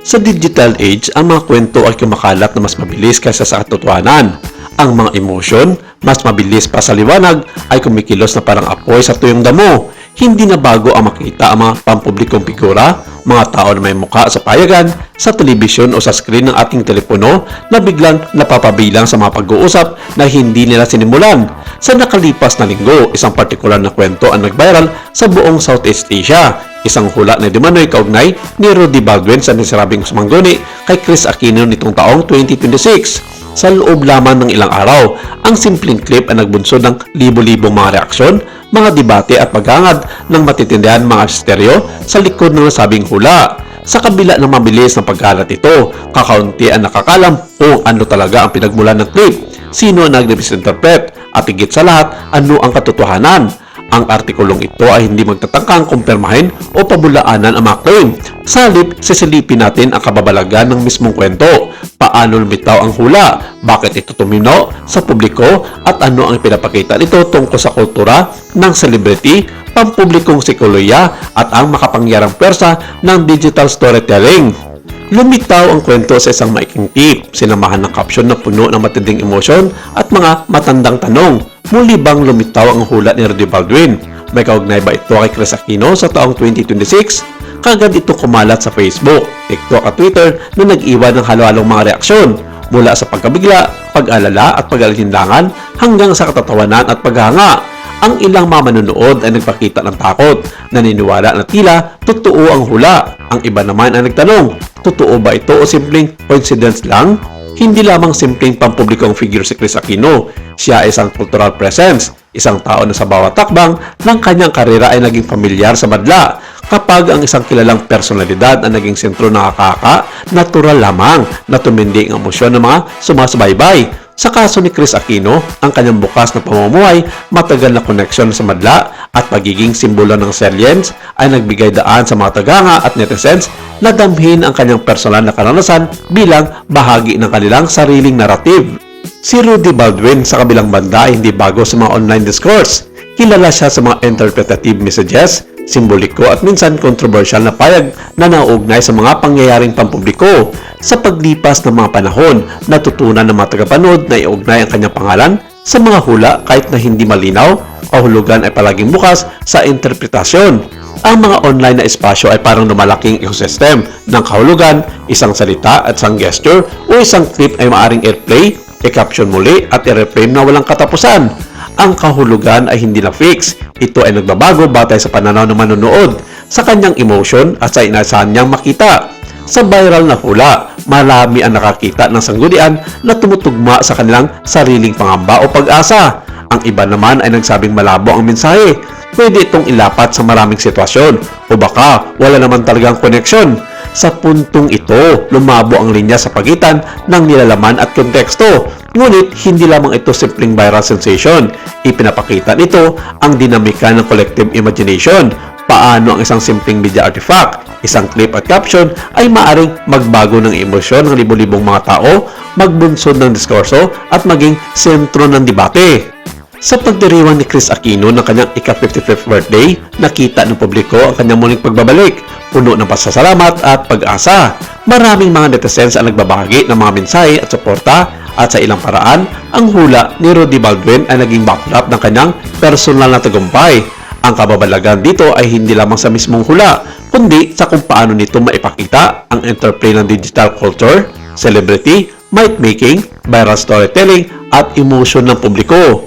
Sa digital age, ang mga kwento ay kumakalat na mas mabilis kaysa sa katotohanan. Ang mga emosyon, mas mabilis pa sa liwanag, ay kumikilos na parang apoy sa tuyong damo. Hindi na bago ang makita ang mga pampublikong figura, mga tao na may mukha sa payagan, sa telebisyon o sa screen ng ating telepono na biglang napapabilang sa mga pag-uusap na hindi nila sinimulan. Sa nakalipas na linggo, isang partikular na kwento ang nag-viral sa buong Southeast Asia. Isang hula na dumano'y kaugnay ni Rudy Baldwin sa nasirabing sumangguni kay Chris Aquino nitong taong 2026. Sa loob lamang ng ilang araw, ang simpleng clip ay nagbunsod ng libo-libong mga reaksyon, mga debate at paghangad ng matitindihan mga misteryo sa likod ng nasabing hula. Sa kabila ng mabilis na pagkalat ito, kakaunti ang nakakalam kung ano talaga ang pinagmulan ng clip, sino ang nag-misinterpret, at higit sa lahat, ano ang katotohanan. Ang artikulong ito ay hindi magtatangkang kumpirmahin o pabulaanan ang mga claim. Sa halip, sisilipin natin ang kababalagan ng mismong kwento. Paano lumitaw ang hula? Bakit ito tuminaw sa publiko? At ano ang pinapakita nito tungkol sa kultura ng celebrity, pampublikong psikolohiya at ang makapangyarang pwersa ng digital storytelling? Lumitaw ang kwento sa isang maiking tip, sinamahan ng caption na puno ng matinding emosyon at mga matandang tanong. Muli bang lumitaw ang hula ni Rudy Baldwin? May kaugnay ba ito kay Chris Aquino sa taong 2026? Kagad itong kumalat sa Facebook, TikTok at Twitter na nag-iwan ng halo-halong mga reaksyon mula sa pagkabigla, pag-alala at pag-alinlangan hanggang sa katatawanan at paghanga. Ang ilang mga manonood ay nagpakita ng takot, naniniwala na tila totoo ang hula. Ang iba naman ay nagtanong, totoo ba ito o simpleng coincidence lang? Hindi lamang simpleng pampublikong figure si Chris Aquino, siya ay isang cultural presence, isang tao na sa bawat takbang ng kanyang karera ay naging pamilyar sa madla. Kapag ang isang kilalang personalidad ang naging sentro ng akaka, natural lamang na tumindi ang emosyon ng mga sumasabay-bay. Sa kaso ni Chris Aquino, ang kanyang bukas na pamumuhay, matagal na koneksyon sa madla at pagiging simbolo ng salience ay nagbigay daan sa mga tagahanga at netizens na damhin ang kanyang personal na karanasan bilang bahagi ng kanilang sariling narrative. Si Rudy Baldwin sa kabilang banda ay hindi bago sa mga online discourse. Kilala siya sa mga interpretative messages, simboliko at minsan controversial na payag na nauugnay sa mga pangyayaring pampubliko. Sa paglipas ng mga panahon, natutunan ng mga tagapanood na iugnay ang kanyang pangalan sa mga hula kahit na hindi malinaw, kahulugan ay palaging bukas sa interpretasyon. Ang mga online na espasyo ay parang lumalaking ecosystem ng kahulugan, isang salita at isang gesture o isang clip ay maaring airplay, i-caption muli at i-reframe na walang katapusan. Ang kahulugan ay hindi na fix. Ito ay nagbabago batay sa pananaw ng manonood, sa kanyang emotion at sa inaasahan niyang makita. Sa viral na hula, marami ang nakakita ng sanggunian na tumutugma sa kanilang sariling pangamba o pag-asa. Ang iba naman ay nagsabing malabo ang mensahe. Pwede itong ilapat sa maraming sitwasyon o baka wala naman talagang koneksyon. Sa puntong ito, lumabo ang linya sa pagitan ng nilalaman at konteksto. Ngunit hindi lamang ito simpleng viral sensation. Ipinapakita nito ang dinamika ng collective imagination. Paano ang isang simpleng media artifact, isang clip at caption ay maaring magbago ng emosyon ng libo-libong mga tao, magbunsod ng diskurso at maging sentro ng debate. Sa pagdiriwang ni Chris Aquino ng kanyang ika-55th birthday, nakita ng publiko ang kanyang muling pagbabalik, puno ng pasasalamat at pag-asa. Maraming mga netizens ang nagbabahagi ng mga mensahe at suporta at sa ilang paraan, ang hula ni Rudy Baldwin ay naging backdrop ng kanyang personal na tagumpay. Ang kababalagan dito ay hindi lamang sa mismong hula, kundi sa kung paano nito maipakita ang interplay ng digital culture, celebrity, myth-making, viral storytelling at emotion ng publiko.